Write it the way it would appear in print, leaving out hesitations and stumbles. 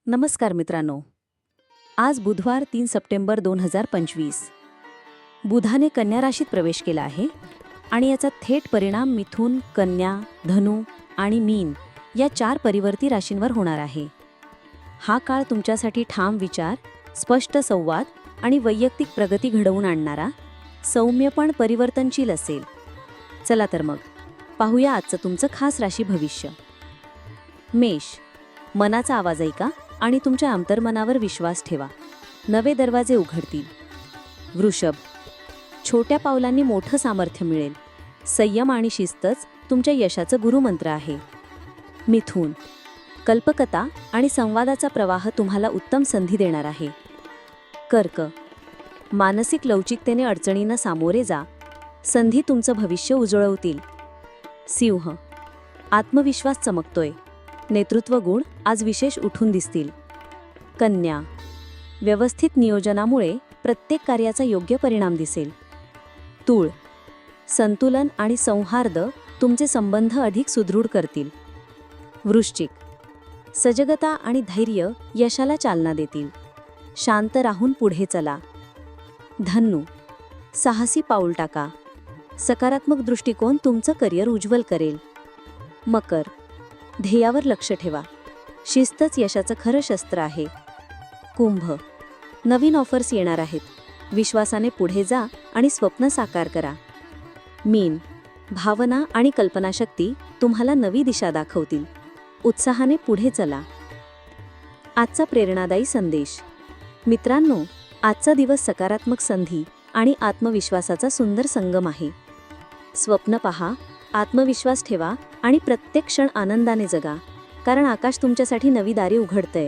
नमस्कार मित्रांनो. आज बुधवार 3 सप्टेंबर 2025. बुधाने कन्या राशीत प्रवेश केला आहे आणि याचा थेट परिणाम मिथुन, कन्या, धनु आणि मीन या 4 परिवर्ती राशींवर होणार आहे. हा काळ तुमच्यासाठी ठाम विचार, स्पष्ट संवाद आणि वैयक्तिक प्रगती घडवून आणणारा, सौम्य पण परिवर्तनशील असेल. चला तर मग पाहूया आजचं तुमचं खास राशी भविष्य. मेष. मनाचा आवाज ऐका आणि तुमच्या अंतर्मनावर विश्वास ठेवा. नवे दरवाजे उघडतील. वृषभ. छोट्या पावलांनी मोठं सामर्थ्य मिळेल. संयम आणि शिस्तच तुमच्या यशाचं गुरुमंत्र आहे. मिथुन. कल्पकता आणि संवादाचा प्रवाह तुम्हाला उत्तम संधी देणार आहे. कर्क. मानसिक लवचिकतेने अडचणींना सामोरे जा. संधी तुमचं भविष्य उजळवतील. सिंह. आत्मविश्वास चमकतोय. नेतृत्व गुण आज विशेष उठून दिसतील. कन्या. व्यवस्थित नियोजनामुळे प्रत्येक कार्याचा योग्य परिणाम दिसेल. तूळ. संतुलन आणि सौहार्द तुमचे संबंध अधिक सुदृढ करतील. वृश्चिक. सजगता आणि धैर्य यशाला चालना देतील. शांत राहून पुढे चला. धनु. साहसी पाऊल टाका. सकारात्मक दृष्टिकोन तुमचं करिअर उज्ज्वल करेल. मकर. ध्येयावर लक्ष ठेवा. शिस्तच यशाचं खरं शस्त्र आहे. कुंभ. नवीन ऑफर्स येणार आहेत. विश्वासाने पुढे जा आणि स्वप्न साकार करा. मीन. भावना आणि कल्पनाशक्ती तुम्हाला नवी दिशा दाखवतील. उत्साहाने पुढे चला. आजचा प्रेरणादायी संदेश. मित्रांनो, आजचा दिवस सकारात्मक संधी आणि आत्मविश्वासाचा सुंदर संगम आहे. स्वप्न पहा, आत्मविश्वास ठेवा आणि प्रत्येक क्षण आनंदाने जगा, कारण आकाश तुमच्यासाठी नवी दारे उघडतंय.